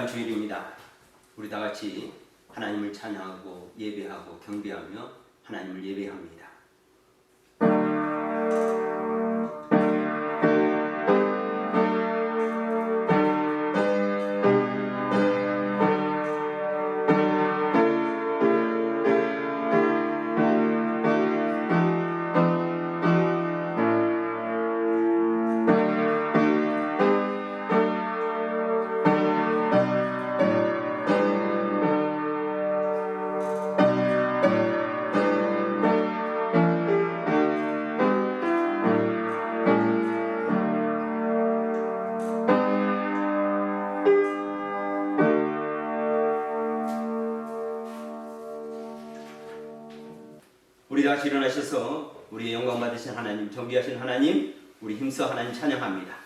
귀한 주일입니다. 우리 다 같이 하나님을 찬양하고 예배하고 경배하며 하나님을 예배합니다. 우리 다시 일어나셔서 우리의 영광 받으신 하나님, 존귀하신 하나님, 우리 힘써 하나님 찬양합니다.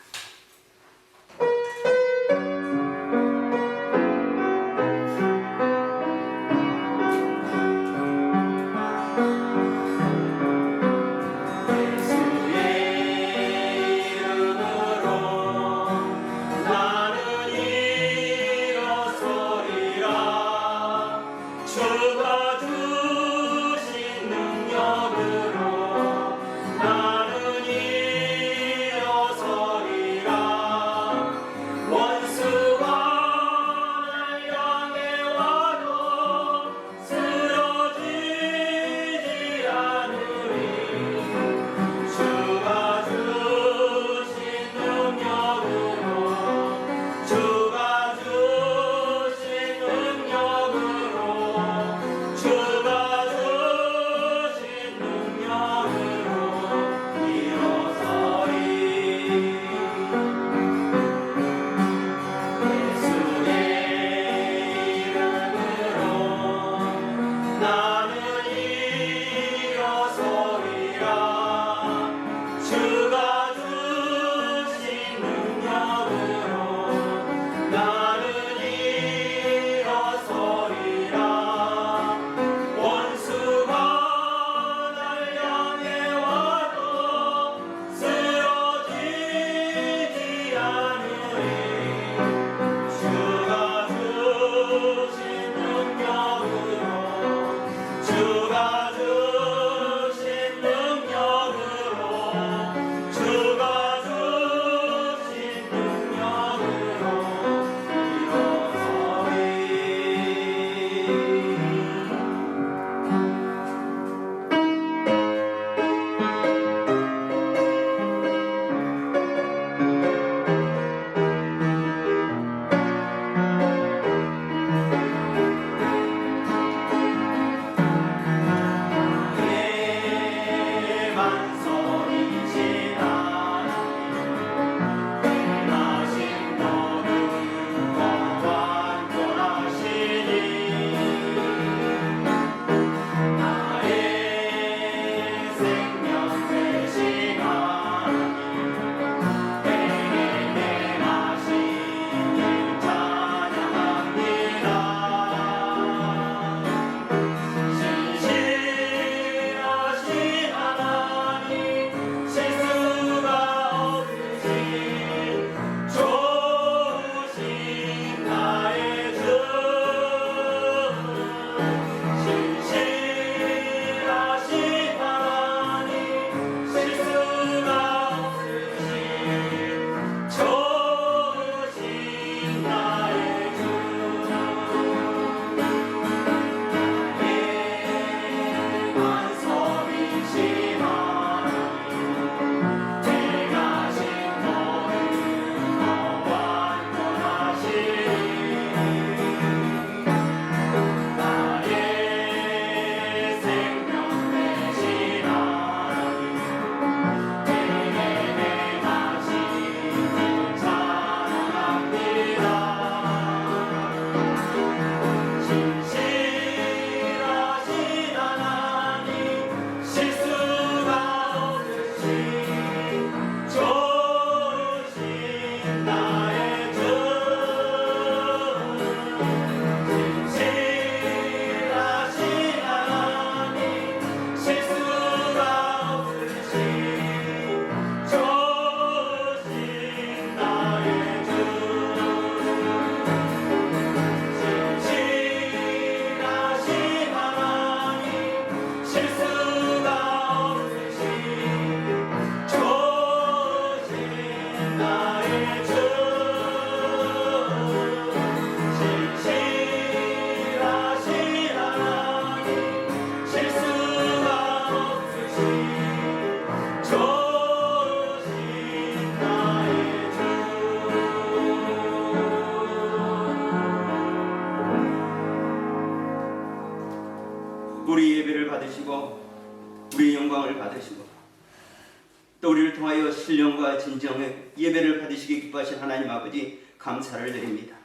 또 우리를 통하여 신령과 진정의 예배를 받으시기 기뻐하신 하나님 아버지 감사를 드립니다.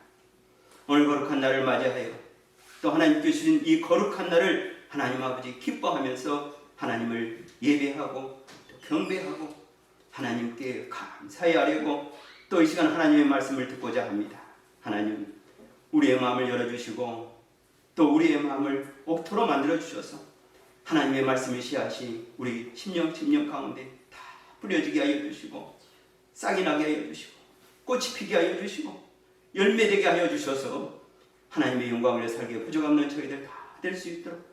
오늘 거룩한 날을 맞이하여 또 하나님께 주신 이 거룩한 날을 하나님 아버지 기뻐하면서 하나님을 예배하고 또 경배하고 하나님께 감사히 하려고 또 이 시간 하나님의 말씀을 듣고자 합니다. 하나님, 우리의 마음을 열어주시고 또 우리의 마음을 옥토로 만들어 주셔서 하나님의 말씀을 시하시 우리 심령 가운데 다 뿌려지게 하여 주시고 싹이 나게 하여 주시고 꽃이 피게 하여 주시고 열매되게 하여 주셔서 하나님의 영광을 살기에 부족 없는 저희들 다 될 수 있도록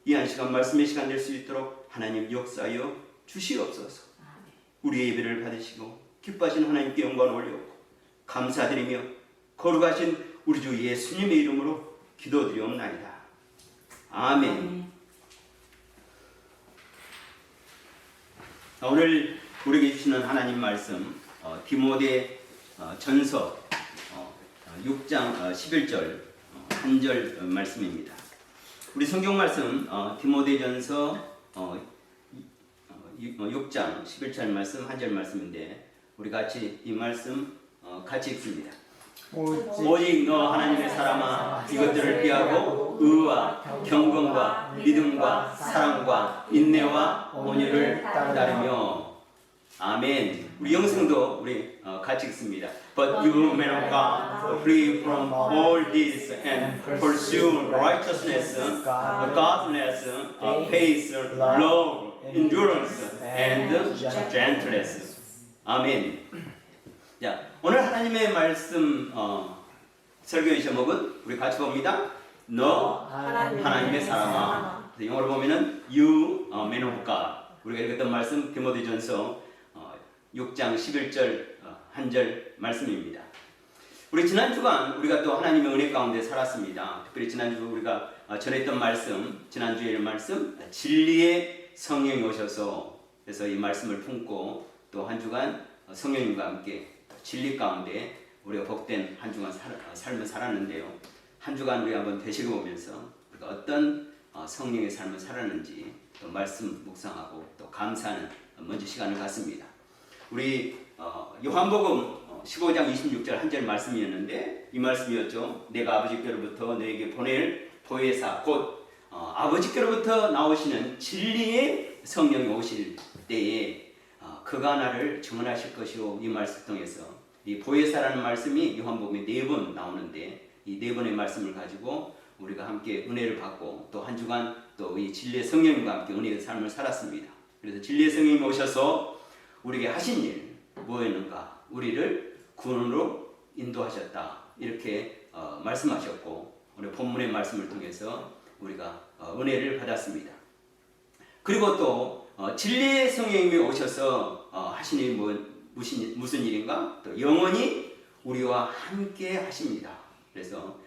이 한 시간 말씀의 시간 될 수 있도록 하나님 역사하여 주시옵소서. 우리의 예배를 받으시고 기뻐하신 하나님께 영광을 올려오고 감사드리며 거룩하신 우리 주 예수님의 이름으로 기도드리옵나이다. 아멘. 오늘 우리에게 주시는 하나님 말씀 디모데 전서 6장 11절 한 절 말씀입니다. 우리 성경 말씀 디모데 전서 6장 11절 말씀 한 절 말씀인데 우리 같이 이 말씀 같이 읽습니다. 오직 너 하나님의 사람아 이것들을 피하고 의와 경건과 믿음과 사랑과 인내와 온유를 따르며. 아멘. 우리 영성도 우리 같이 읽습니다. But you men of God, flee from all this and pursue righteousness, godliness, faith, love, endurance, and gentleness. 아멘. 자, 오늘 하나님의 말씀 설교의 제목은 우리 같이 봅니다. 너 하나님의 사람아. 영어로 보면은 You man of God. 우리가 읽었던 말씀 디모데전서 6장 11절 한 절 말씀입니다. 우리 지난 주간 우리가 또 하나님의 은혜 가운데 살았습니다. 특별히 지난주 우리가 전했던 말씀, 지난주의 말씀 진리의 성령이 오셔서 그래서 이 말씀을 품고 또 한 주간 성령님과 함께 진리 가운데 우리가 복된 한 주간 삶을 살았는데요. 한 주간 우리가 한번 되새겨보면서 우리가 어떤 성령의 삶을 살았는지 또 말씀 묵상하고 또 감사하는 먼저 시간을 갖습니다. 우리 요한복음 15장 26절 한 절 말씀이었는데 이 말씀이었죠. 내가 아버지께로부터 너에게 보낼 보혜사 곧 아버지께로부터 나오시는 진리의 성령이 오실 때에 그가 나를 증언하실 것이요. 이 말씀 통해서 이 보혜사라는 말씀이 요한복음에 4번 나오는데 이 4번의 말씀을 가지고 우리가 함께 은혜를 받고 또 한 주간 또 이 진리의 성령님과 함께 은혜의 삶을 살았습니다. 그래서 진리의 성령님이 오셔서 우리에게 하신 일 뭐였는가? 우리를 구원으로 인도하셨다. 이렇게 말씀하셨고 오늘 본문의 말씀을 통해서 우리가 은혜를 받았습니다. 그리고 또 진리의 성령님이 오셔서 하신 일이 무슨 일인가? 또 영원히 우리와 함께 하십니다. 그래서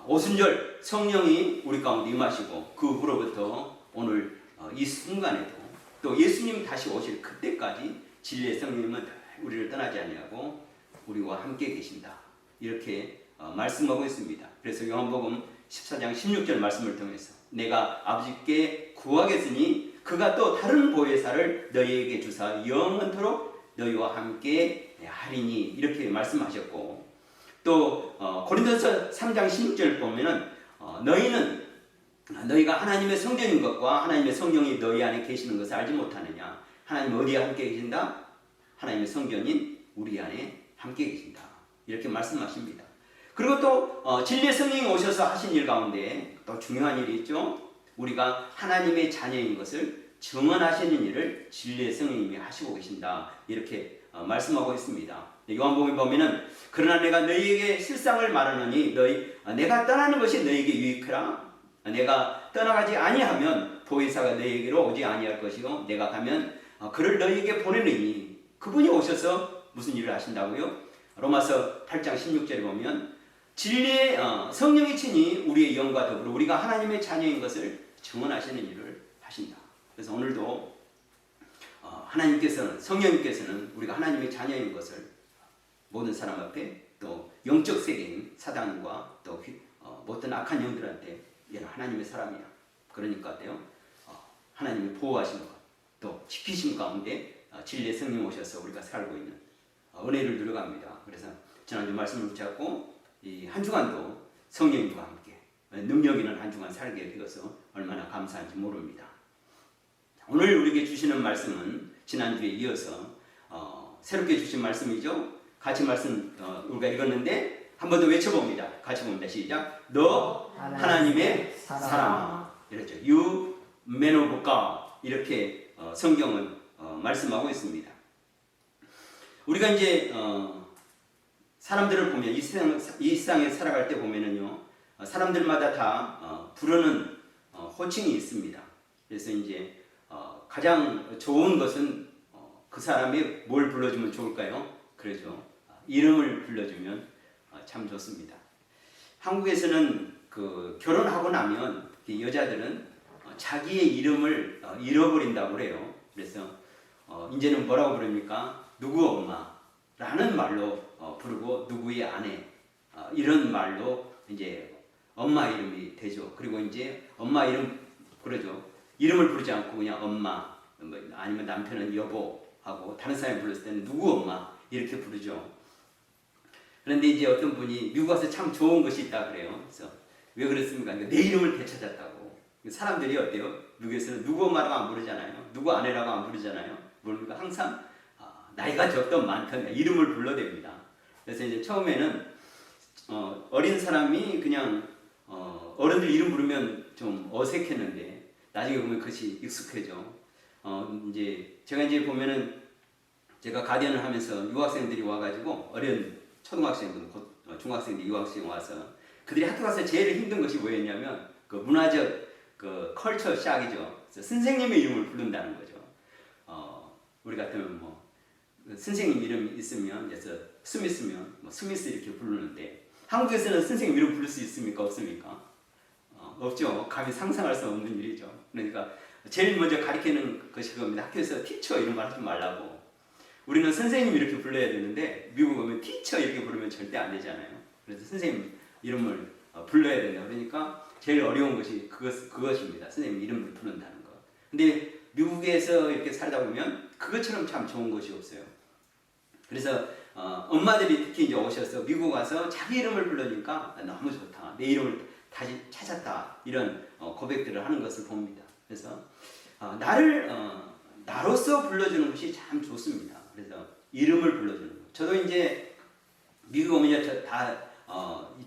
오순절 성령이 우리 가운데 임하시고 그 후로부터 오늘 이 순간에도 또 예수님 다시 오실 그때까지 진리의 성령님은 우리를 떠나지 아니하고 우리와 함께 계신다. 이렇게 말씀하고 있습니다. 그래서 요한복음 14장 16절 말씀을 통해서 내가 아버지께 구하겠으니 그가 또 다른 보혜사를 너희에게 주사 영원토록 너희와 함께 하리니 이렇게 말씀하셨고 또 고린도서 3장 16절 보면은 너희가 하나님의 성전인 것과 하나님의 성령이 너희 안에 계시는 것을 알지 못하느냐. 하나님 어디에 함께 계신다? 하나님의 성전인 우리 안에 함께 계신다. 이렇게 말씀하십니다. 그리고 또 진리의 성령이 오셔서 하신 일 가운데 또 중요한 일이 있죠. 우리가 하나님의 자녀인 것을 증언하시는 일을 진리의 성령님이 하시고 계신다. 이렇게 말씀하고 있습니다. 요한복음에 보면은 그러나 내가 너희에게 실상을 말하노니 내가 떠나는 것이 너희에게 유익하라. 내가 떠나가지 아니하면 보혜사가 너희에게로 오지 아니할 것이고 내가 가면 그를 너희에게 보내느니 그분이 오셔서 무슨 일을 하신다고요? 로마서 8장 16절에 보면 진리의 성령이 친히 우리의 영과 더불어 우리가 하나님의 자녀인 것을 증언하시는 일을 하신다. 그래서 오늘도 하나님께서는 성령님께서는 우리가 하나님의 자녀인 것을 모든 사람 앞에 또 영적 세계인 사단과 또 어떤 악한 영들한테 얘는 하나님의 사람이야. 그러니까 어때요? 하나님이 보호하신 것 또 지키신 가운데 진리의 성령 오셔서 우리가 살고 있는 은혜를 누려갑니다. 그래서 지난주 말씀을 붙잡고 이 한 주간도 성령님과 함께 능력 있는 한 주간 살게 되어서 얼마나 감사한지 모릅니다. 오늘 우리에게 주시는 말씀은 지난주에 이어서 새롭게 주신 말씀이죠. 같이 말씀 우리가 읽었는데 한 번 더 외쳐봅니다. 같이 봅니다. 시작. 너 하나님의 사람아. 이렇죠. You man of God. 이렇게 성경은 말씀하고 있습니다. 우리가 이제 사람들을 보면 이 세상에 살아갈 때 보면은요, 사람들마다 다 부르는 호칭이 있습니다. 그래서 이제 가장 좋은 것은 그 사람이 뭘 불러주면 좋을까요? 그렇죠. 이름을 불러주면 참 좋습니다. 한국에서는 그 결혼하고 나면 여자들은 자기의 이름을 잃어버린다고 그래요. 그래서 이제는 뭐라고 부릅니까? 누구 엄마라는 말로 부르고 누구의 아내 이런 말로 이제 엄마 이름이 되죠. 그리고 이제 엄마 이름 그러죠. 이름을 부르지 않고 그냥 엄마 아니면 남편은 여보하고 다른 사람이 불렀을 때는 누구 엄마 이렇게 부르죠. 그런데 이제 어떤 분이 미국 와서 참 좋은 것이 있다 그래요. 그래서 왜 그랬습니까? 그러니까 내 이름을 되찾았다고. 사람들이 어때요? 미국에서는 누구 엄마라고 안 부르잖아요. 누구 아내라고 안 부르잖아요. 모르니까 항상 나이가 적든 많든 이름을 불러댑니다. 그래서 이제 처음에는 어린 사람이 그냥 어른들 이름 부르면 좀 어색했는데 나중에 보면 그것이 익숙해져. 이제 제가 이제 보면은 제가 가디언을 하면서 유학생들이 와가지고 어린 초등학생들, 중학생들, 유학생 와서 그들이 학교 가서 제일 힘든 것이 뭐였냐면 그 문화적 그 컬처 샥이죠. 선생님의 이름을 부른다는 거죠. 우리 같으면 뭐 선생님 이름 있으면 그래서 스미스면 뭐 스미스 이렇게 부르는데 한국에서는 선생님 이름 부를 수 있습니까? 없습니까? 없죠. 감히 상상할 수 없는 일이죠. 그러니까 제일 먼저 가르치는 것이 그겁니다. 학교에서 티처 이런 말 하지 말라고. 우리는 선생님 이렇게 불러야 되는데 미국 오면 티처 이렇게 부르면 절대 안 되잖아요. 그래서 선생님 이름을 불러야 된다. 그러니까 제일 어려운 것이 그것입니다. 선생님 이름을 부른다는 것. 근데 미국에서 이렇게 살다 보면 그것처럼 참 좋은 것이 없어요. 그래서 엄마들이 특히 이제 오셔서 미국 와서 자기 이름을 불러니까 너무 좋다. 내 이름을 다시 찾았다. 이런 고백들을 하는 것을 봅니다. 그래서 나로서 불러주는 것이 참 좋습니다. 그래서 이름을 불러주는 것. 저도 이제 미국 오면 다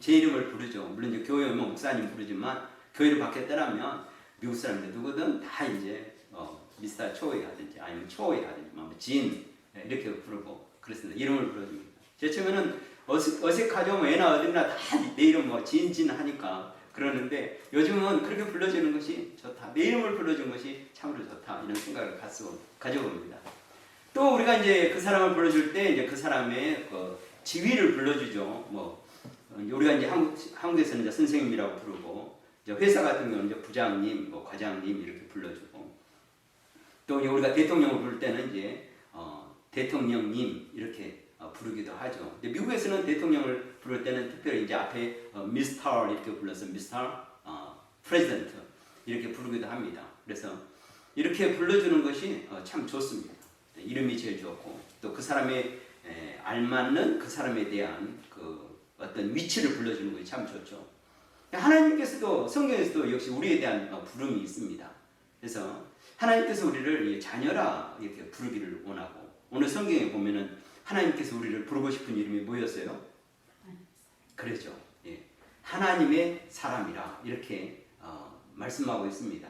제 이름을 부르죠. 물론 이제 교회 오면 목사님 부르지만 교회를 바뀌었더라면 미국 사람들 누구든 다 이제 미스터 초이 하든지 아니면 초이 하든지 뭐 진 이렇게 부르고 그렇습니다. 이름을 불러줍니다. 제 처음에는 어색하죠. 뭐 애나 어디나 다 내 이름 뭐 진 하니까 그러는데 요즘은 그렇게 불러주는 것이 좋다. 내 이름을 불러준 것이 참으로 좋다. 이런 생각을 가져봅니다. 또 우리가 이제 그 사람을 불러줄 때 이제 그 사람의 그 지위를 불러주죠. 뭐 우리가 이제 한국에서는 이제 선생님이라고 부르고 이제 회사 같은 경우는 이제 부장님, 뭐 과장님 이렇게 불러주고 또 이제 우리가 대통령을 부를 때는 이제 대통령님 이렇게 부르기도 하죠. 근데 미국에서는 대통령을 부를 때는 특별히 이제 앞에 미스터 이렇게 불러서 미스터 프레지던트 이렇게 부르기도 합니다. 그래서 이렇게 불러주는 것이 참 좋습니다. 이름이 제일 좋고 또 그 사람의 알맞는 그 사람에 대한 그 어떤 위치를 불러주는 것이 참 좋죠. 하나님께서도 성경에서도 역시 우리에 대한 부름이 있습니다. 그래서 하나님께서 우리를 자녀라 이렇게 부르기를 원하고 오늘 성경에 보면은 하나님께서 우리를 부르고 싶은 이름이 뭐였어요? 그렇죠. 예. 하나님의 사람이라 이렇게 말씀하고 있습니다.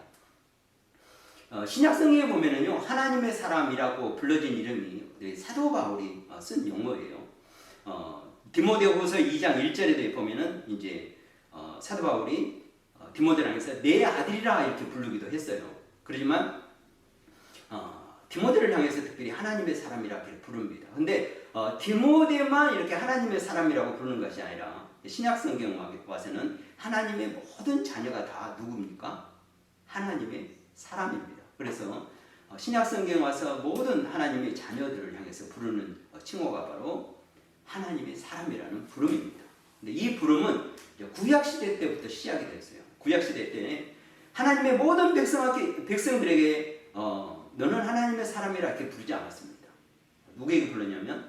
신약 성경에 보면은요 하나님의 사람이라고 불러진 이름이 사도 바울이 쓴 용어예요. 디모데후서 2장 1절에 보면은 이제 사도 바울이 디모데를 향해서 내 아들이라 이렇게 부르기도 했어요. 그렇지만 디모데를 향해서 특별히 하나님의 사람이라고 부릅니다. 근데 디모데만 이렇게 하나님의 사람이라고 부르는 것이 아니라 신약 성경 와서는 하나님의 모든 자녀가 다 누굽니까? 하나님의 사람입니다. 그래서 신약 성경 와서 모든 하나님의 자녀들을 향해서 부르는 칭호가 바로 하나님의 사람이라는 부름입니다. 근데 이 부름은 구약 시대 때부터 시작이 됐어요. 구약 시대 때 하나님의 모든 백성들에게 너는 하나님의 사람이라 이렇게 부르지 않았습니다. 누구에게 불렀냐면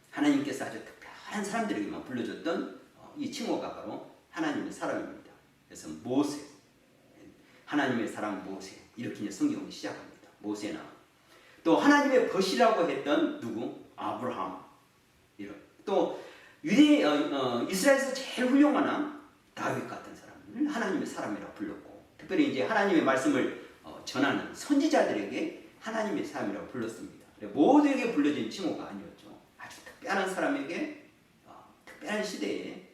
하나님께서 아주 특별한 사람들에게만 불러줬던 이 칭호가 바로 하나님의 사람입니다. 그래서 모세, 하나님의 사람 모세 이렇게 이제 성경이 시작합니다. 모세나 또 하나님의 벗이라고 했던 누구? 아브라함. 이런 또 유대 이스라엘에서 제일 훌륭한 다윗 같은 사람을 하나님의 사람이라고 불렀고, 특별히 이제 하나님의 말씀을 전하는 선지자들에게 하나님의 사람이라고 불렀습니다. 모두에게 불러진 칭호가 아니었죠. 아주 특별한 사람에게 특별한 시대에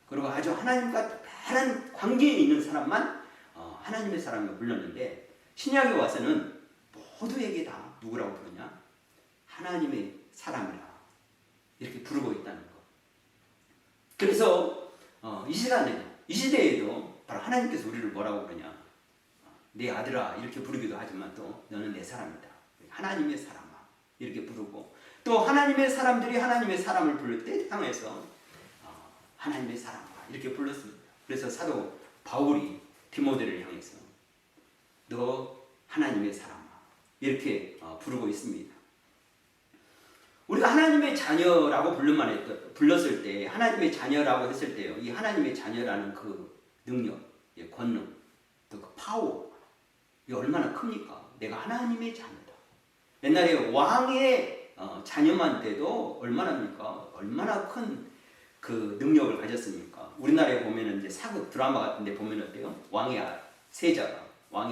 그리고 아주 하나님과 특별한 관계에 있는 사람만 하나님의 사람이라고 불렀는데, 신약에 와서는 모두에게 다 누구라고 부르냐? 하나님의 사람이라 이렇게 부르고 있다는 것. 그래서 이 시대에도 바로 하나님께서 우리를 뭐라고 부르냐? 내 아들아 이렇게 부르기도 하지만 또 너는 내 사람이다. 하나님의 사람아 이렇게 부르고, 또 하나님의 사람들이 하나님의 사람을 부를 때 땅에서 하나님의 사람아 이렇게 불렀습니다. 그래서 사도 바울이 디모데를 향해서 너 하나님의 사람아 이렇게 부르고 있습니다. 우리가 하나님의 자녀라고 불렀을 때, 하나님의 자녀라고 했을 때요, 이 하나님의 자녀라는 그 능력, 권능, 또 그 파워, 이게 얼마나 큽니까? 내가 하나님의 자녀다. 옛날에 왕의 자녀만 돼도 얼마나 큰 그 능력을 가졌습니까? 우리나라에 보면은 이제 사극 드라마 같은데 보면 어때요? 왕의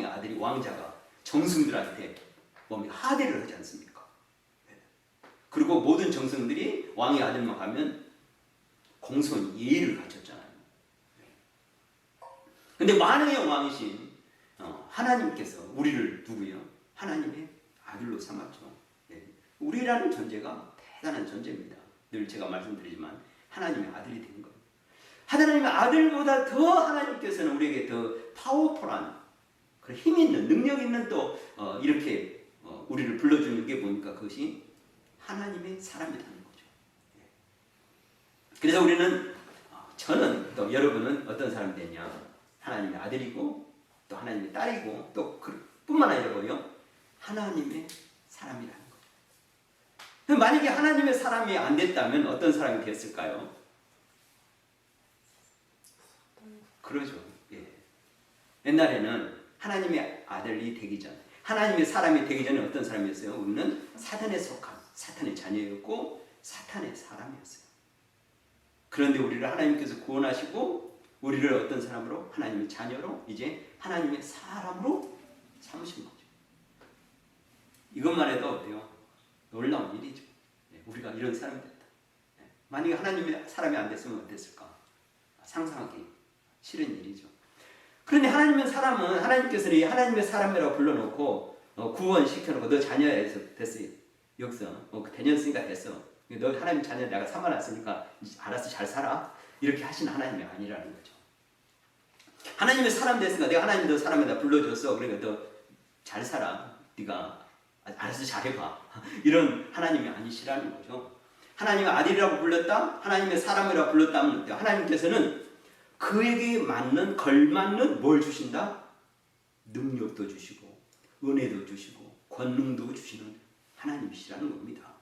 아들이 왕자가 정승들한테 하대를 하지 않습니까? 그리고 모든 정승들이 왕의 아들만 가면 공손히 예의를 갖췄잖아요. 근데 만왕의 왕이신 하나님께서 우리를 누구요? 하나님의 아들로 삼았죠. 우리라는 존재가 대단한 존재입니다. 늘 제가 말씀드리지만 하나님의 아들이 된 거예요. 하나님의 아들보다 더 하나님께서는 우리에게 더 파워풀한, 힘 있는, 능력 있는 또 이렇게 우리를 불러주는 게 보니까 그것이 하나님의 사람이라는 거죠. 그래서 저는 또 여러분은 어떤 사람이 되냐? 하나님의 아들이고 또 하나님의 딸이고 또 뿐만 아니라고요, 하나님의 사람이라는 거죠. 만약에 하나님의 사람이 안 됐다면 어떤 사람이 됐을까요? 그러죠. 옛날에는 하나님의 아들이 되기 전, 하나님의 사람이 되기 전에 어떤 사람이었어요? 우리는 사탄에 속한 사탄의 자녀였고 사탄의 사람이었어요. 그런데 우리를 하나님께서 구원하시고 우리를 어떤 사람으로? 하나님의 자녀로, 이제 하나님의 사람으로 삼으신 거죠. 이것만 해도 어때요? 놀라운 일이죠. 우리가 이런 사람이 됐다. 만약에 하나님의 사람이 안 됐으면 어땠을까? 상상하기 싫은 일이죠. 그런데 하나님의 사람은 하나님께서는 하나님의 사람이라고 불러놓고 구원시켜놓고 너 자녀에서 됐어요. 여기서 대년쓰니까 됐어. 너 하나님 자녀 내가 삼아놨으니까 알아서 잘 살아. 이렇게 하신 하나님이 아니라는 거죠. 하나님의 사람 됐으니까 내가 하나님 너 사람에다 불러줬어. 그러니까 너 잘 살아. 네가 알아서 잘해봐. 이런 하나님이 아니시라는 거죠. 하나님의 아들이라고 불렀다, 하나님의 사람이라고 불렀다면 어때요? 하나님께서는 그에게 맞는, 걸맞는 뭘 주신다? 능력도 주시고 은혜도 주시고 권능도 주시는 하나님이시라는 겁니다.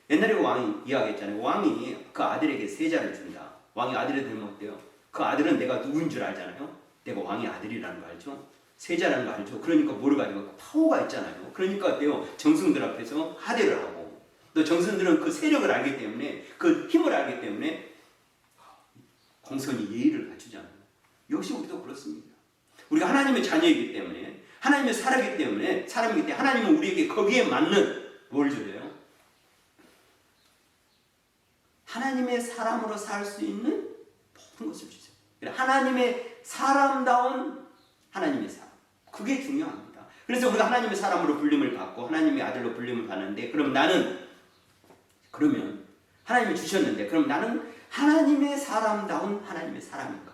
옛날에 왕이 이야기했잖아요. 왕이 그 아들에게 세자를 준다. 왕이 아들이 되면 어때요? 그 아들은 내가 누군 줄 알잖아요. 내가 왕의 아들이라는 거 알죠? 세자라는 거 알죠? 그러니까 뭐를 가지고 파워가 있잖아요. 그러니까 어때요? 정승들 앞에서 하대를 하고, 또 정승들은 그 세력을 알기 때문에, 그 힘을 알기 때문에 공손히 예의를 갖추잖아요. 역시 우리도 그렇습니다. 우리가 하나님의 자녀이기 때문에, 하나님의 사람이기 때문에 하나님은 우리에게 거기에 맞는 뭘 줘요? 하나님의 사람으로 살 수 있는 모든 것을 주세요. 하나님의 사람다운 하나님의 사람. 그게 중요합니다. 그래서 우리가 하나님의 사람으로 불림을 받고 하나님의 아들로 불림을 받는데, 그럼 그러면 하나님이 주셨는데, 그럼 나는 하나님의 사람다운 하나님의 사람인가?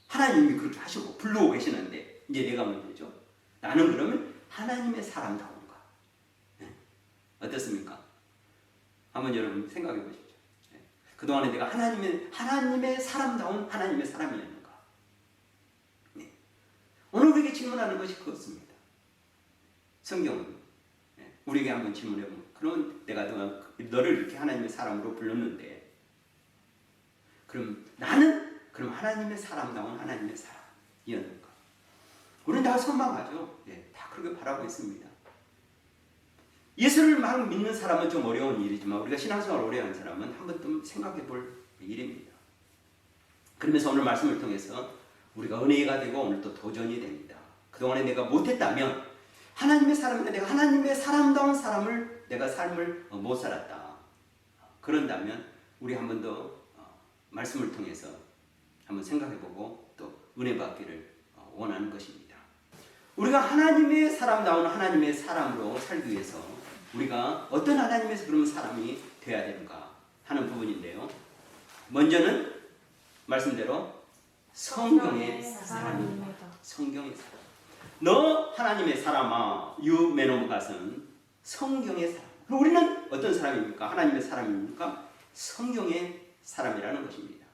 하나님이 그렇게 하시고 부르고 계시는데 이제 내가 문제죠. 나는 그러면 하나님의 사람다운가? 어떻습니까? 한번 여러분 생각해 보십시오. 그동안에 내가 하나님의 사람다운 하나님의 사람이었는가? 오늘 우리에게 질문하는 것이 그렇습니다. 성경은 우리에게 한번 질문해 보면, 그럼 내가 너를 이렇게 하나님의 사람으로 불렀는데, 그럼 나는 그럼 하나님의 사람다운 하나님의 사람이었는가? 우리는 다 선망하죠. 다 그렇게 바라고 있습니다. 예수를 막 믿는 사람은 좀 어려운 일이지만 우리가 신앙생활 오래 한 사람은 한번 좀 생각해 볼 일입니다. 그러면서 오늘 말씀을 통해서 우리가 은혜가 되고 오늘 또 도전이 됩니다. 그동안에 내가 못했다면, 하나님의 사람인데 내가 하나님의 사람다운 사람을 내가 삶을 못 살았다. 그런다면 우리 한 번 더 말씀을 통해서 한번 생각해보고 또 은혜 받기를 원하는 것입니다. 우리가 하나님의 사람다운 하나님의 사람으로 살기 위해서 우리가 어떤 하나님의 그런 사람이 되어야 되는가 하는 부분인데요. 먼저는 말씀대로 성경의 사람입니다. 성경의 사람. 너 하나님의 사람아, you man of God은 성경의 사람. 그럼 우리는 어떤 사람입니까? 하나님의 사람입니까? 성경의 사람이라는 것입니다.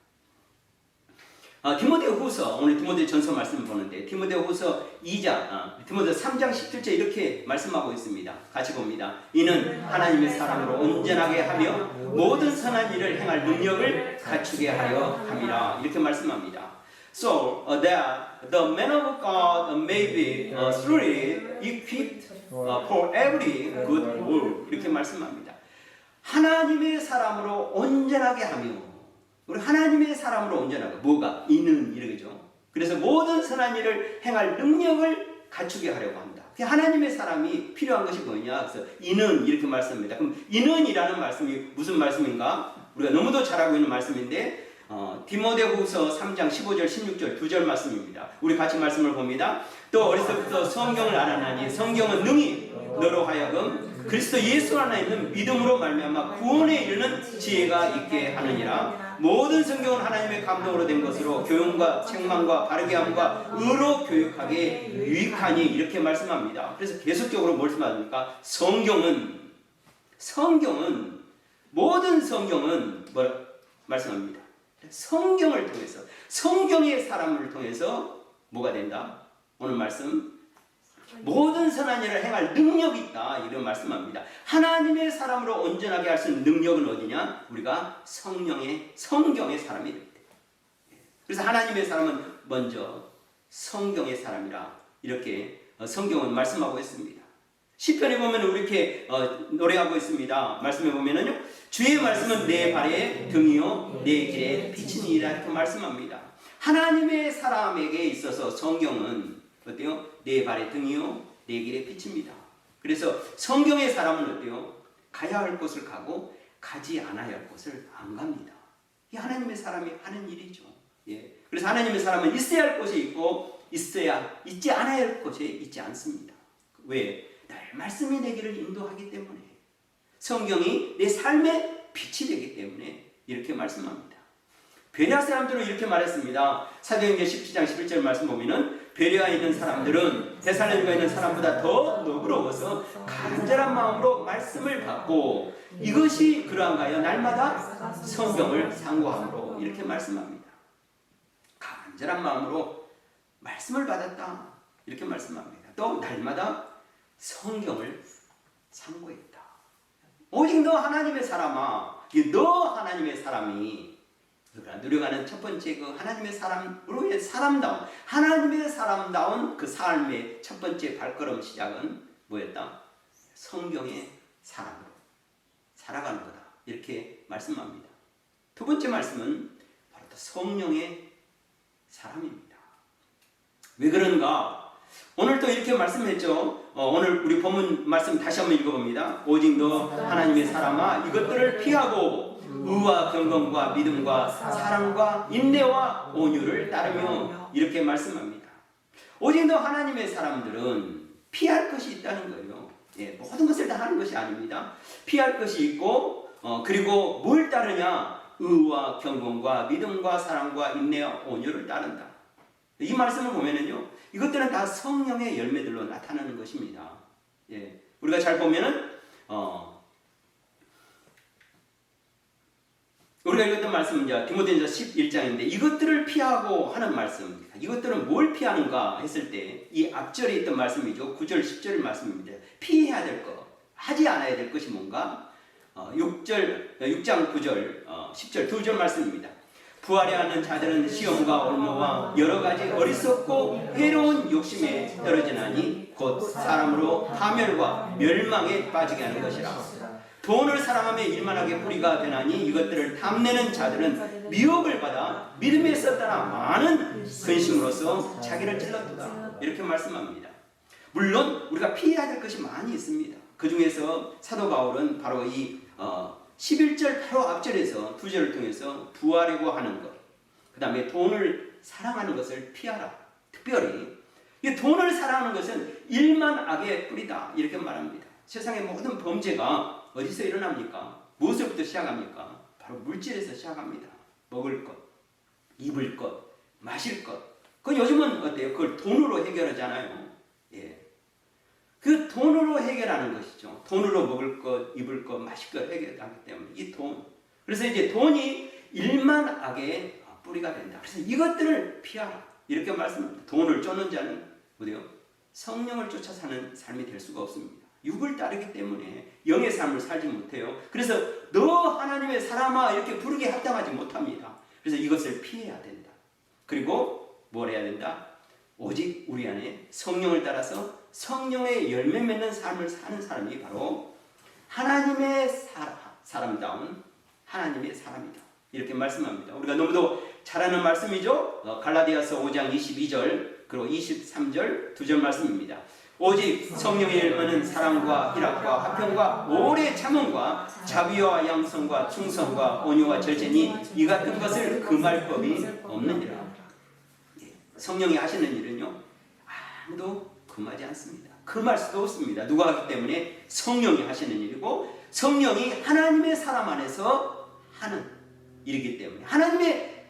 디모데후서, 오늘 디모데전서 말씀을 보는데 디모데후서 2장, 디모데 3장 17절 이렇게 말씀하고 있습니다. 같이 봅니다. 이는 하나님의 사람으로 온전하게 하며 모든 선한 일을 행할 능력을 갖추게 하려 함이라. 이렇게 말씀합니다. So that the man of God may be thoroughly equipped for every good work. 이렇게 말씀합니다. 하나님의 사람으로 온전하게 하며, 우리 하나님의 사람으로 온전하게, 뭐가? 이는 이러죠. 그래서 모든 선한 일을 행할 능력을 갖추게 하려고 합니다. 하나님의 사람이 필요한 것이 뭐냐? 그래서 이는 이렇게 말씀합니다. 그럼 이는이라는 말씀이 무슨 말씀인가? 우리가 너무도 잘 알고 있는 말씀인데 디모데후서 3장 15절 16절 2절 말씀입니다. 우리 같이 말씀을 봅니다. 또 어리석부터 성경을 알아나니 성경은 능히 너로 하여금 그리스도 예수 안에 있는 믿음으로 말미암아 구원에 이르는 지혜가 있게 하느니라. 모든 성경은 하나님의 감동으로 된 것으로 교훈과 책망과 바르게 함과 의로 교육하게 유익하니. 이렇게 말씀합니다. 그래서 계속적으로 말씀합니까? 성경은 모든 성경은 뭐라 말씀합니다. 성경을 통해서, 성경의 사람을 통해서 뭐가 된다? 오늘 말씀, 모든 선한 일을 행할 능력이 있다. 이런 말씀합니다. 하나님의 사람으로 온전하게 할 수 있는 능력은 어디냐? 우리가 성경의 사람이 될 때. 그래서 하나님의 사람은 먼저 성경의 사람이라 이렇게 성경은 말씀하고 있습니다. 시편에 보면 우리 이렇게 노래하고 있습니다. 말씀해 보면은요, 주의 말씀은 내 발의 등이요 내 길의 빛이니라. 이렇게 말씀합니다. 하나님의 사람에게 있어서 성경은 어때요? 내 발의 등이요 내 길의 빛입니다. 그래서 성경의 사람은 어때요? 가야 할 곳을 가고 가지 않아야 할 곳을 안 갑니다. 이게 하나님의 사람이 하는 일이죠. 그래서 하나님의 사람은 있어야 할 곳에 있고 있지 않아야 할 곳에 있지 않습니다. 왜? 날 말씀이 내 길을 인도하기 때문에, 성경이 내 삶의 빛이 되기 때문에 이렇게 말씀합니다. 베레아 사람들은 이렇게 말했습니다. 사도행전 17장 11절 말씀 보면은 베레아에 있는 사람들은 데살로니가에 있는 사람보다 더 너그러워서 간절한 마음으로 말씀을 받고 이것이 그러한가요? 날마다 성경을 상고함으로. 이렇게 말씀합니다. 간절한 마음으로 말씀을 받았다. 이렇게 말씀합니다. 또 날마다 성경을 상고했다. 오직 너 하나님의 사람아, 너 하나님의 사람이 누려가는 첫 번째 그 하나님의 사람으로의 사람다운, 하나님의 사람다운 그 삶의 첫 번째 발걸음 시작은 뭐였다? 성경의 사람으로 살아가는 거다. 이렇게 말씀합니다. 두 번째 말씀은 바로 성령의 사람입니다. 왜 그런가? 오늘 또 이렇게 말씀했죠. 오늘 우리 본문 말씀 다시 한번 읽어봅니다. 오직 너 하나님의 사람아, 이것들을 피하고 의와 경건과 믿음과 사랑과 인내와 온유를 따르며. 이렇게 말씀합니다. 오직 너 하나님의 사람들은 피할 것이 있다는 거예요. 모든 것을 다 하는 것이 아닙니다. 피할 것이 있고 그리고 뭘 따르냐? 의와 경건과 믿음과 사랑과 인내와 온유를 따른다. 이 말씀을 보면은요, 이것들은 다 성령의 열매들로 나타나는 것입니다. 우리가 잘 보면은 우리가 읽었던 말씀은 이제 디모데전서 11장인데 이것들을 피하고 하는 말씀입니다. 이것들은 뭘 피하는가 했을 때 이 앞절에 있던 말씀이죠. 9절 10절 말씀입니다. 피해야 될 것, 하지 않아야 될 것이 뭔가 6장 9절 10절 두 절 말씀입니다. 부하려 하는 자들은 시험과 올무와 여러 가지 어리석고 해로운 욕심에 떨어지나니 곧 사람으로 파멸과 멸망에 빠지게 하는 것이라. 돈을 사랑하며 일만하게 뿌리가 되나니 이것들을 탐내는 자들은 미혹을 받아 믿음에 썼다나 많은 근심으로써 자기를 찔렀도다. 이렇게 말씀합니다. 물론 우리가 피해야 될 것이 많이 있습니다. 그 중에서 사도 바울은 바로 이 11절 바로 앞절에서 두 절을 통해서 부하려고 하는 것, 그 다음에 돈을 사랑하는 것을 피하라. 특별히 이 돈을 사랑하는 것은 일만 악의 뿌리다. 이렇게 말합니다. 세상의 모든 범죄가 어디서 일어납니까? 무엇부터 시작합니까? 바로 물질에서 시작합니다. 먹을 것, 입을 것, 마실 것. 그 요즘은 어때요? 그걸 돈으로 해결하잖아요. 예. 그 돈으로 해결하는 것이죠. 돈으로 먹을 것, 입을 것, 마실 것 해결하기 때문에 이 돈. 그래서 이제 돈이 일만 악의 뿌리가 된다. 그래서 이것들을 피하라. 이렇게 말씀합니다. 돈을 쫓는 자는 뭐래요? 성령을 쫓아 사는 삶이 될 수가 없습니다. 육을 따르기 때문에 영의 삶을 살지 못해요. 그래서 너 하나님의 사람아 이렇게 부르게 합당하지 못합니다. 그래서 이것을 피해야 된다. 그리고 뭘 해야 된다? 오직 우리 안에 성령을 따라서 성령의 열매 맺는 삶을 사는 사람이 바로 하나님의 사람다운 하나님의 사람이다. 이렇게 말씀합니다. 우리가 너무도 잘 아는 말씀이죠. 갈라디아서 5장 22절 그리고 23절 두 절 말씀입니다. 오직 성령의 열매는 사랑과 희락과 화평과 오래 참음과 자비와 양성과 충성과 온유와 절제니 이 같은 것을 금할 법이 없느니라. 성령이 하시는 일은요 아무도 금하지 않습니다. 금할 수도 없습니다. 누가 하기 때문에 성령이 하시는 일이고 성령이 하나님의 사람 안에서 하는 일이기 때문에 하나님의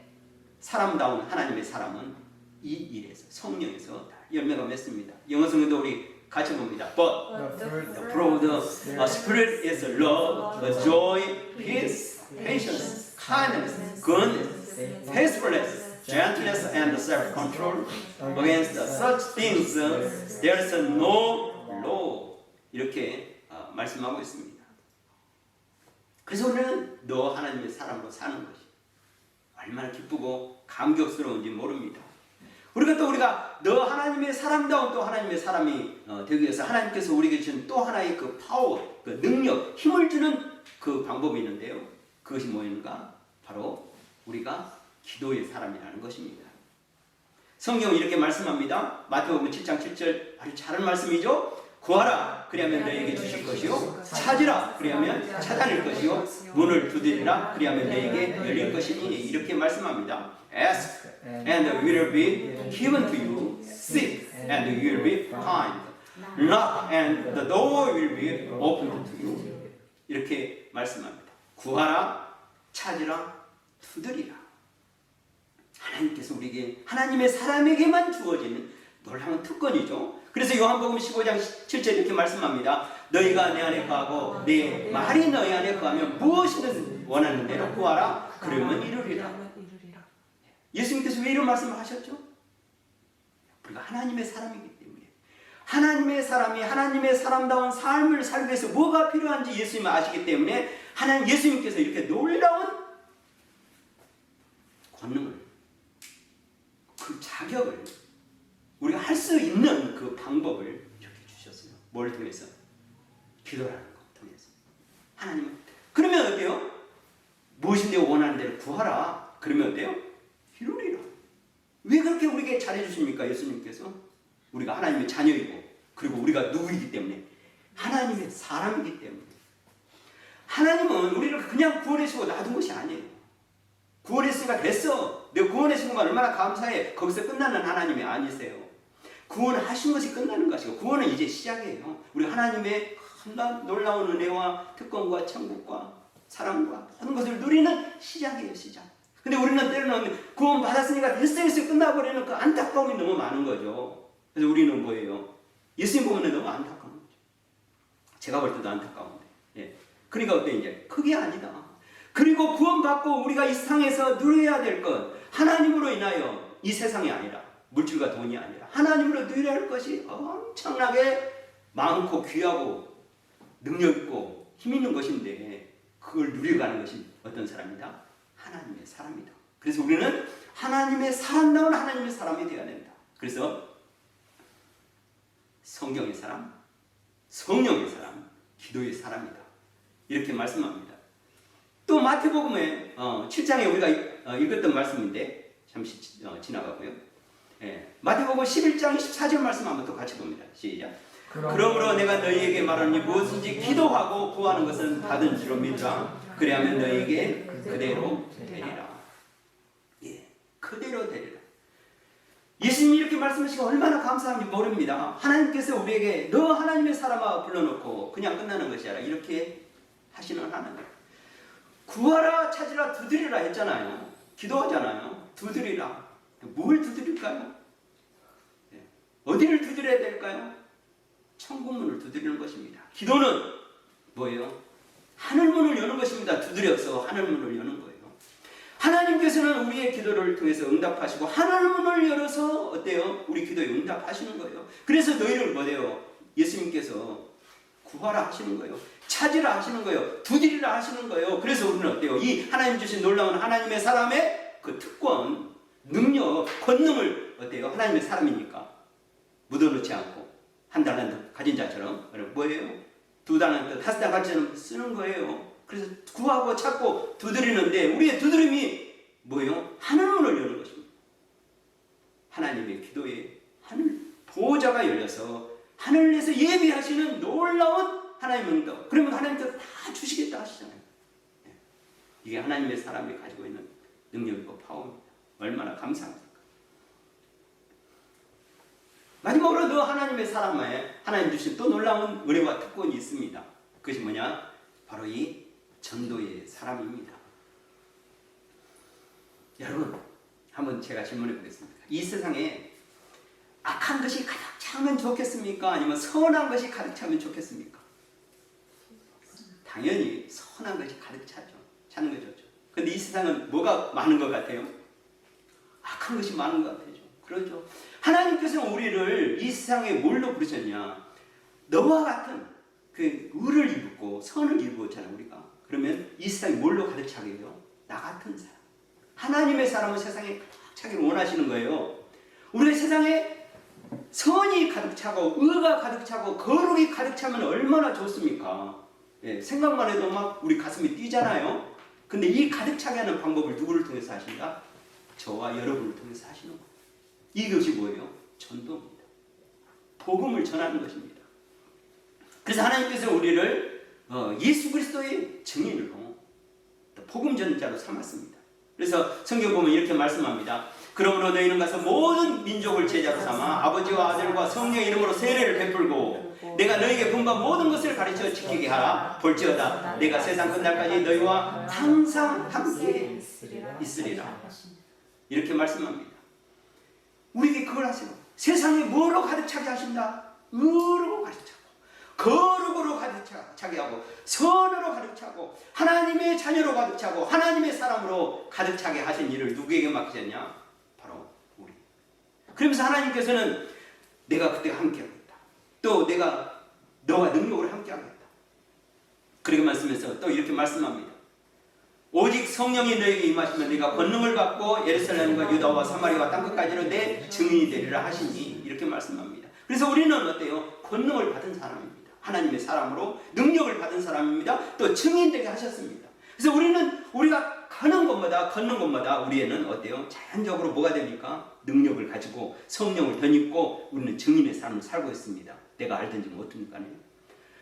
사람다운 하나님의 사람은 이 일에서 성령에서 다 열매가 맺습니다. 영어 성경도 우리 같이 봅니다. But the fruit of the Spirit is love, joy, peace, patience, kindness, goodness, faithfulness, gentleness, and self-control. Against such things there is no law. 이렇게 말씀하고 있습니다. 그래서 우리는 너 하나님의 사람으로 사는 것이 얼마나 기쁘고 감격스러운지 모릅니다. 우리가 너 하나님의 사람다운 또 하나님의 사람이 되기 위해서 하나님께서 우리에게 주신 또 하나의 그 파워, 그 능력, 힘을 주는 그 방법이 있는데요. 그것이 뭐인가? 바로 우리가 기도의 사람이라는 것입니다. 성경은 이렇게 말씀합니다. 마태복음 7장 7절 아주 잘한 말씀이죠. 구하라 그리하면 너에게 주실 것이요 찾으라 그리하면 찾아낼 것이요 문을 두드리라 그리하면 너에게 열릴 것이니 이렇게 말씀합니다. Ask and it will be given to you. Seek and you will be find. Knock and the door will be opened to you. 이렇게 말씀합니다. 구하라, 찾으라, 두드리라. 하나님께서 우리에게 하나님의 사람에게만 주어지는 놀라운 특권이죠. 그래서 요한복음 15장 7절 이렇게 말씀합니다. 너희가 내 안에 거하고 내 말이 너희 안에 거하면 무엇이든 원하는 대로 구하라. 그러면 이루리라. 예수님께서 왜 이런 말씀을 하셨죠? 우리가 하나님의 사람이기 때문에 하나님의 사람이 하나님의 사람다운 삶을 살기 위해서 뭐가 필요한지 예수님은 아시기 때문에 하나님 예수님께서 이렇게 놀라운 권능을 그 자격을 우리가 할 수 있는 그 방법을 이렇게 주셨어요. 뭘 통해서? 기도라는 것 통해서. 하나님은 그러면 어때요? 무엇인데 원하는 대로 구하라. 그러면 어때요? 이루리라. 왜 그렇게 우리에게 잘해주십니까? 예수님께서 우리가 하나님의 자녀이고 그리고 우리가 누구이기 때문에 하나님의 사람이기 때문에 하나님은 우리를 그냥 구원해주고 놔둔 것이 아니에요. 구원했으니까 됐어. 내가 구원해준 건 얼마나 감사해. 거기서 끝나는 하나님이 아니세요. 구원하신 것이 끝나는 것이고 구원은 이제 시작이에요. 우리 하나님의 놀라운 은혜와 특권과 천국과 사랑과 모든 것을 누리는 시작이에요. 시작. 근데 우리는 때로는 구원 받았으니까 됐어요. 끝나버리는 그 안타까움이 너무 많은 거죠. 그래서 우리는 뭐예요? 예수님 보면 너무 안타까운 거죠. 제가 볼 때도 안타까운데. 예. 그러니까 어때 이제? 그게 아니다. 그리고 구원받고 우리가 이 세상에서 누려야 될 것, 하나님으로 인하여, 이 세상이 아니라 물질과 돈이 아니라 하나님으로 누려야 할 것이 엄청나게 많고 귀하고 능력 있고 힘 있는 것인데, 그걸 누려가는 것이 어떤 사람이다? 하나님의 사람이다. 그래서 우리는 하나님의 사람다운 하나님의 사람이 되어야 된다. 그래서 성경의 사람, 성령의 사람, 기도의 사람이다. 이렇게 말씀합니다. 또 마태복음의 7장에 우리가 읽었던 말씀인데 잠시 지나가고요. 마태복음 11장 14절 말씀 한번 또 같이 봅니다. 시작. 그러므로 내가 너희에게 말하니 무엇인지 기도하고 구하는 것은 받은 줄로 믿으라. 그리하면 너희에게 그대로 되리라. 그대로 되리라. 예수님이 이렇게 말씀하시고 얼마나 감사한지 모릅니다. 하나님께서 우리에게 너 하나님의 사람아 불러놓고 그냥 끝나는 것이 아니라 이렇게 하시는 하나님. 구하라, 찾으라, 두드리라 했잖아요. 기도하잖아요. 두드리라. 뭘 두드릴까요? 어디를 두드려야 될까요? 천국문을 두드리는 것입니다. 기도는 뭐예요? 하늘문을 여는 것입니다. 두드려서 하늘문을 여는 거예요. 하나님께서는 우리의 기도를 통해서 응답하시고 하늘문을 열어서 어때요? 우리 기도에 응답하시는 거예요. 그래서 너희를 뭐래요? 예수님께서 구하라 하시는 거예요. 찾으라 하시는 거예요. 두드리라 하시는 거예요. 그래서 우리는 어때요? 이 하나님 주신 놀라운 하나님의 사람의 그 특권, 능력, 권능을 어때요? 하나님의 사람이니까 묻어놓지 않고 한 달란트 가진 자처럼 뭐예요? 2달란트, 5달란트처럼 쓰는 거예요. 그래서 구하고 찾고 두드리는데 우리의 두드림이 뭐예요? 하늘문을 여는 것입니다. 하나님의 기도에 하늘 보호자가 열려서 하늘에서 예비하시는 놀라운 하나님의 응답. 그러면 하나님께서 다 주시겠다 하시잖아요. 이게 하나님의 사람이 가지고 있는 능력이고 파워입니다. 얼마나 감사합니까? 마지막으로 너 하나님의 사람에 하나님 주신 또 놀라운 은혜와 특권이 있습니다. 그것이 뭐냐? 바로 이 전도의 사람입니다. 여러분, 한번 제가 질문해 보겠습니다. 이 세상에 악한 것이 가득 차면 좋겠습니까? 아니면 선한 것이 가득 차면 좋겠습니까? 당연히 선한 것이 가득 차죠. 차는 게 좋죠. 근데 이 세상은 뭐가 많은 것 같아요? 악한 것이 많은 것 같아요. 그렇죠. 하나님께서는 우리를 이 세상에 뭘로 부르셨냐? 너와 같은 그 의를 입고 선을 입었잖아요, 우리가. 그러면 이 세상이 뭘로 가득 차게 해요? 나 같은 사람. 하나님의 사람은 세상에 가득 차기를 원하시는 거예요. 우리가 세상에 선이 가득 차고 의가 가득 차고 거룩이 가득 차면 얼마나 좋습니까? 생각만 해도 막 우리 가슴이 뛰잖아요. 근데 이 가득 차게 하는 방법을 누구를 통해서 하신다? 저와 여러분을 통해서 하시는 거예요. 이것이 뭐예요? 전도입니다. 복음을 전하는 것입니다. 그래서 하나님께서 우리를 예수 그리스도의 증인으로 복음 전자로 삼았습니다. 그래서 성경 보면 이렇게 말씀합니다. 그러므로 너희는 가서 모든 민족을 제자로 삼아 아버지와 아들과 성령의 이름으로 세례를 베풀고 내가 너희에게 분부한 모든 것을 가르쳐 지키게 하라. 볼지어다 내가 세상 끝날까지 너희와 항상 함께 있으리라. 이렇게 말씀합니다. 우리에게 그걸 하세요. 세상에 뭐로 가득 차게 하신다? 의로 가득 차고 거룩으로 가득 차게 하고 선으로 가득 차고 하나님의 자녀로 가득 차고 하나님의 사람으로 가득 차게 하신 일을 누구에게 맡기셨냐? 바로 우리. 그러면서 하나님께서는 내가 그때 함께 하겠다. 또 내가 너와 능력으로 함께 하겠다. 그렇게 말씀해서 또 이렇게 말씀합니다. 오직 성령이 너에게 임하시면 네가 권능을 받고 예루살렘과 유다와 사마리아와 땅끝까지로 내 증인이 되리라 하시니 이렇게 말씀합니다. 그래서 우리는 어때요? 권능을 받은 사람입니다. 하나님의 사람으로 능력을 받은 사람입니다. 또 증인되게 하셨습니다. 그래서 우리가 가는 곳마다 걷는 곳마다 우리에는 어때요? 자연적으로 뭐가 됩니까? 능력을 가지고 성령을 덧입고 우리는 증인의 삶을 살고 있습니다. 내가 알든지 못하니까요.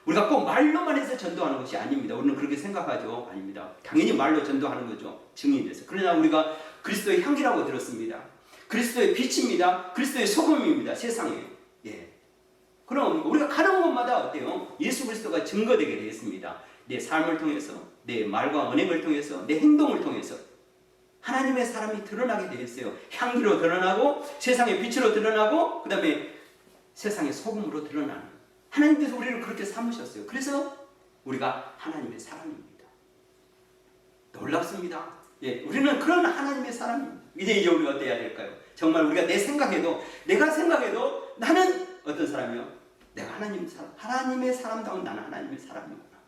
우리가 꼭 말로만 해서 전도하는 것이 아닙니다. 우리는 그렇게 생각하죠. 아닙니다. 당연히 말로 전도하는 거죠. 증인이 돼서. 그러나 우리가 그리스도의 향기라고 들었습니다. 그리스도의 빛입니다. 그리스도의 소금입니다. 세상에. 그럼 우리가 가는 곳마다 어때요? 예수 그리스도가 증거되게 되겠습니다. 내 삶을 통해서, 내 말과 언행을 통해서, 내 행동을 통해서 하나님의 사람이 드러나게 되겠어요. 향기로 드러나고 세상의 빛으로 드러나고 그 다음에 세상의 소금으로 드러나는 하나님께서 우리를 그렇게 삼으셨어요. 그래서 우리가 하나님의 사람입니다. 놀랍습니다. 예, 우리는 그런 하나님의 사람입니다. 이제 우리가 어때야 될까요? 정말 우리가 내가 생각해도 나는 어떤 사람이요? 내가 하나님의 사람다운 나는 하나님의 사람이구나.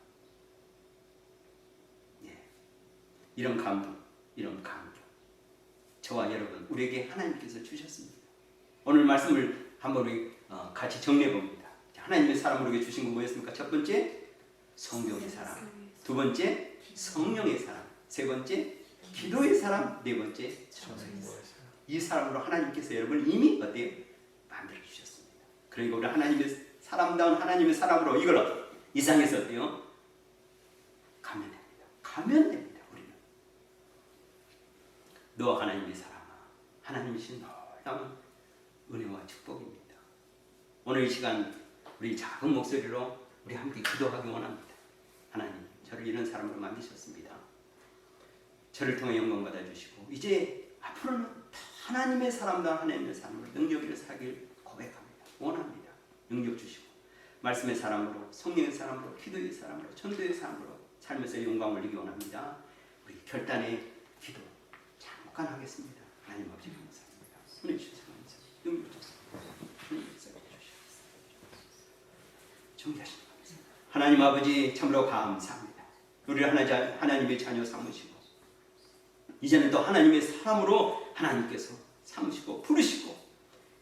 예, 이런 감동. 저와 여러분, 우리에게 하나님께서 주셨습니다. 오늘 말씀을 한번 우리 같이 정리해 봅니다. 하나님의 사람을 우리에게 주신 건 뭐였습니까? 첫 번째, 성경의 사람. 두 번째, 성령의 사람. 세 번째, 기도의 사람. 네 번째, 정서의 사람. 이 사람으로 하나님께서 여러분을 이미 어때요? 만들어 주셨습니다. 그러니까 우리 하나님의 사람다운 하나님의 사람으로 이걸 이 땅에서 어때요? 가면 됩니다. 우리는. 너와 하나님의 사람아, 하나님이신 놀라운 은혜와 축복입니다. 오늘 이 시간 우리 작은 목소리로 우리 함께 기도하기 원합니다. 하나님, 저를 이런 사람으로 만드셨습니다. 저를 통해 영광 받아주시고 이제 앞으로는 하나님의 사람다운 하나님의 사람으로 능력을 살길 고백합니다. 원합니다. 능력 주시고 말씀의 사람으로, 성령의 사람으로, 기도의 사람으로, 전도의 사람으로 삶에서 영광을 올리기 원합니다. 우리 결단의 기도 잠깐 하겠습니다. 하나님 아버지 감사합니다. 은혜 주셔서 감사합니다. 능력 주셔서 감사합니다. 정리하시는 감사합니다. 하나님 아버지 참으로 감사합니다. 우리를 하나님의 자녀 삼으시고 이제는 또 하나님의 사람으로 하나님께서 삼으시고 부르시고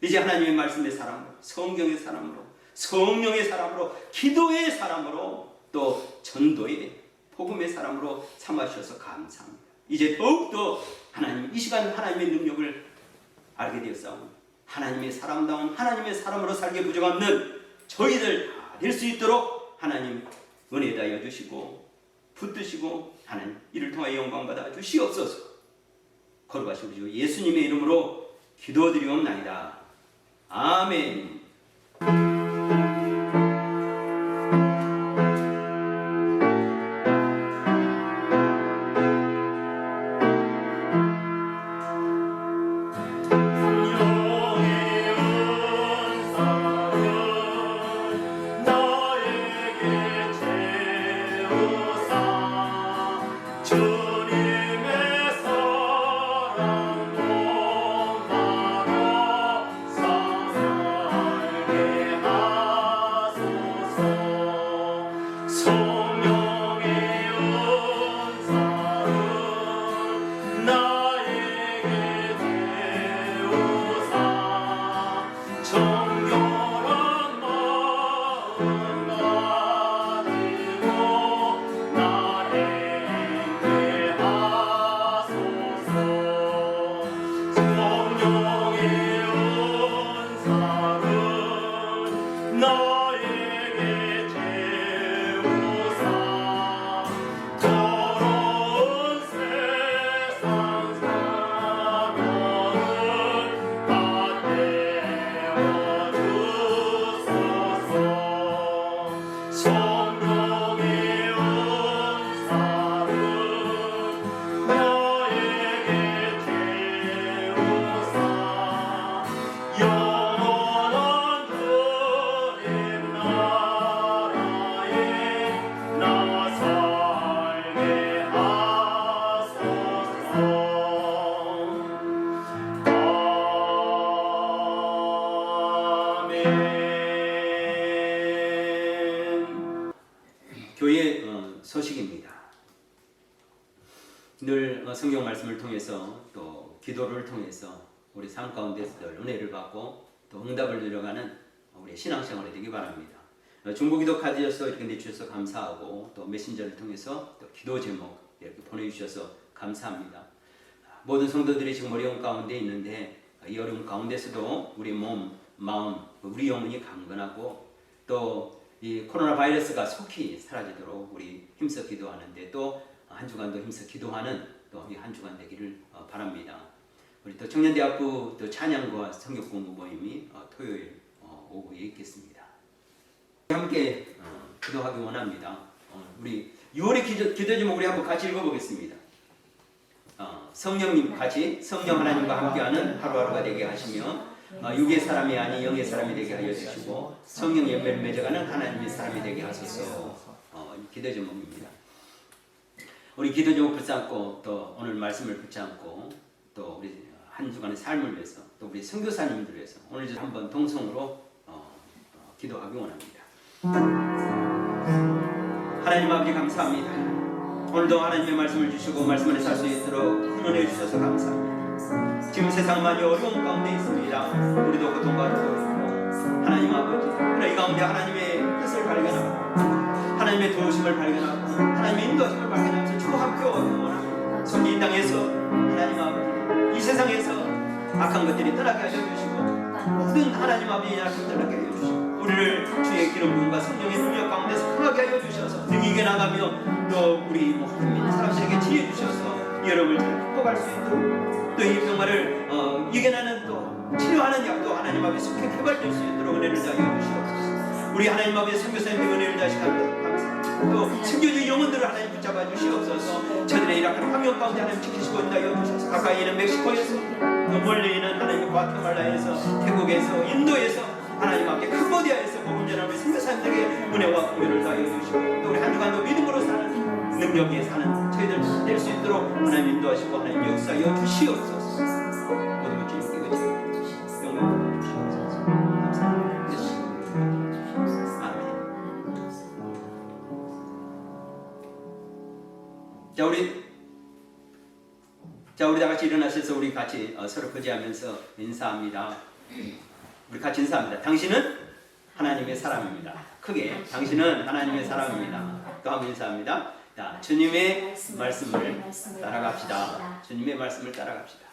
이제 하나님의 말씀의 사람으로, 성경의 사람으로, 성령의 사람으로, 기도의 사람으로, 또 전도의 복음의 사람으로 삼아주셔서 감사합니다. 이제 더욱더 하나님, 이 시간 하나님의 능력을 알게 되었사오니 하나님의 사람다운 하나님의 사람으로 살게 부족없는 저희들 다 될 수 있도록 하나님 은혜 다여 주시고 붙드시고 하나님 이를 통하여 영광 받아 주시옵소서. 거룩하신 우리 주 예수님의 이름으로 기도드리옵나이다. 아멘. 교회 소식입니다. 늘 성경 말씀을 통해서 또 기도를 통해서 우리 삶 가운데서 늘 은혜를 받고 또 응답을 누려가는 우리 신앙생활이 되기 바랍니다. 중보기도 카드여서 이렇게 내주셔서 감사하고 또 메신저를 통해서 또 기도 제목 이렇게 보내주셔서 감사합니다. 모든 성도들이 지금 어려움 가운데 있는데 이 어려움 가운데서도 우리 몸, 마음, 우리 영혼이 강건하고 또 이 코로나 바이러스가 속히 사라지도록 우리 힘써 기도하는데 또 한 주간도 힘써 기도하는 또 이 한 주간 되기를 바랍니다. 우리 또 청년대학부 또 찬양과 성경 공부 모임이 토요일 오후에 있겠습니다. 함께 기도하기 원합니다. 우리 6월의 기도 제목 우리 한번 같이 읽어보겠습니다. 성령님 같이 성령 하나님과 함께하는 하루하루가 되게 하시며 육의 사람이 아닌 영의 사람이 되게 하여 주시고 성령 연매를 맺어가는 하나님의 사람이 되게 하소서. 기도 제목입니다. 우리 기도 제목 붙잡고 또 오늘 말씀을 붙잡고 또 우리 한 주간의 삶을 위해서 또 우리 선교사님들 위해서 오늘 한번 동성으로 기도하기 원합니다. 하나님 아버지 감사합니다. 오늘도 하나님의 말씀을 주시고 말씀 안에 살 수 있도록 큰 은혜 주셔서 감사합니다. 지금 세상 많이 어려운 가운데 있습니다. 우리도 고통받고 있고 하나님 아버지 그래 이 가운데 하나님의 뜻을 발견하고 하나님의 도우심을 발견하고 하나님의 인도하심을 발견하면서 주와 함께 원합니다. 성리 이 땅에서 하나님 아버지 이 세상에서 악한 것들이 떠나게 하여 주시고 모든 하나님 아버지의 약속 떠나게 하여 주시고 우리를 주의 기름 부음과 성령의 능력 가운데서 강하게 하여 주셔서 능히 이겨나가며 또 우리 모든 사람들에게 지혜 주셔서 이 어려움을 잘 극복할 수 있도록 또 이 병마를 이겨내는 또 치료하는 약도 하나님 앞에 속히 개발될 수 있도록 은혜를 다하여 주시옵소서. 우리 하나님 앞에 선교사님의 은혜를 다시합니다. 감사합니다. 또 숨겨진 영혼들을 하나님 붙잡아 주시옵소서. 저들의 일악한 환경 가운데 하나님 지키시고 인도하여 주셔서 가까이 있는 멕시코에서 또 멀리 있는 하나님 과테말라에서 태국에서 인도에서 하나님 앞에 캄보디아에서 복음 전하는 우리 선교사님들에게 은혜와 공유를 다하여 주시고 또 우리 한 주간도 믿음으로 사는 능력 위에 사는 저희들 될 수 있도록 하나님 인도하시고 하나님 역사하여 주시옵소서. 모든 것 주님께 영광 주시옵소서. 감사합니다. 아멘. 자 우리 다 같이 일어나셔서 우리 같이 서로 거지하면서 인사합니다. 우리 같이 인사합니다. 당신은 하나님의 사람입니다. 크게 당신은 하나님의 사람입니다. 또 한번 인사합니다. 자, 주님의 말씀을 따라갑시다. 주님의 말씀을 따라갑시다.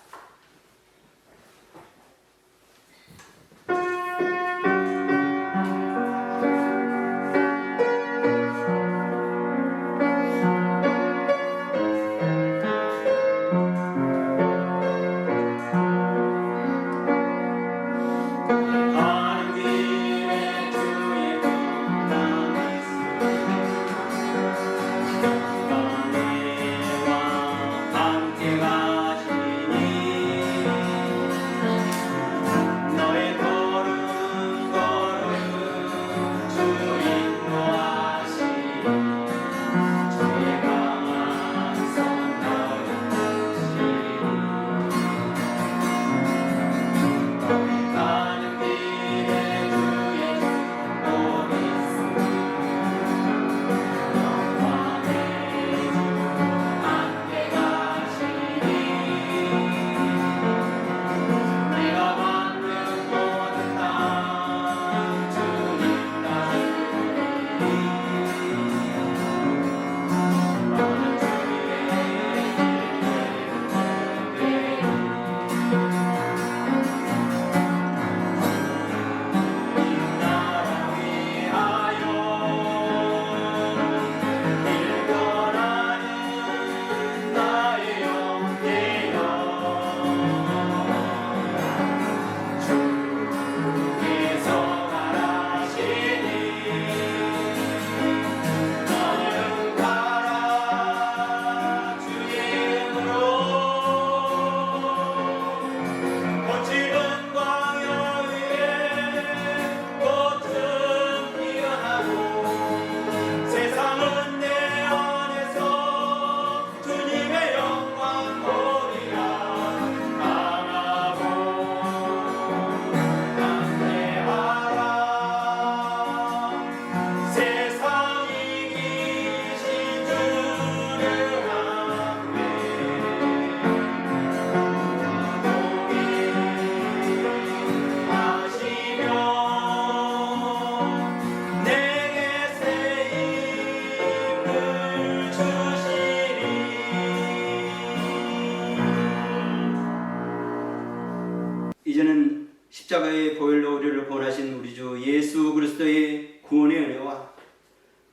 이제는 십자가의 보혈로 우리를 구원하신 우리 주 예수 그리스도의 구원의 은혜와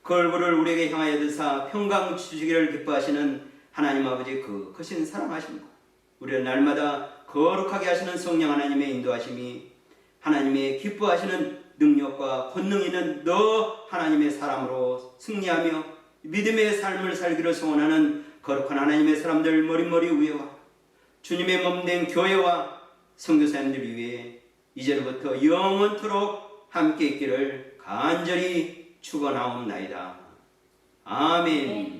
그 얼굴을 우리에게 향하여 드사 평강 주시기를 기뻐하시는 하나님 아버지 그 크신 사랑하심과 우리를 날마다 거룩하게 하시는 성령 하나님의 인도하심이 하나님의 기뻐하시는 능력과 권능 있는 너 하나님의 사람으로 승리하며 믿음의 삶을 살기를 소원하는 거룩한 하나님의 사람들 머릿머리 위에와 주님의 몸된 교회와 선교사님들 위해 이제로부터 영원토록 함께 있기를 간절히 축원하옵나이다. 아멘.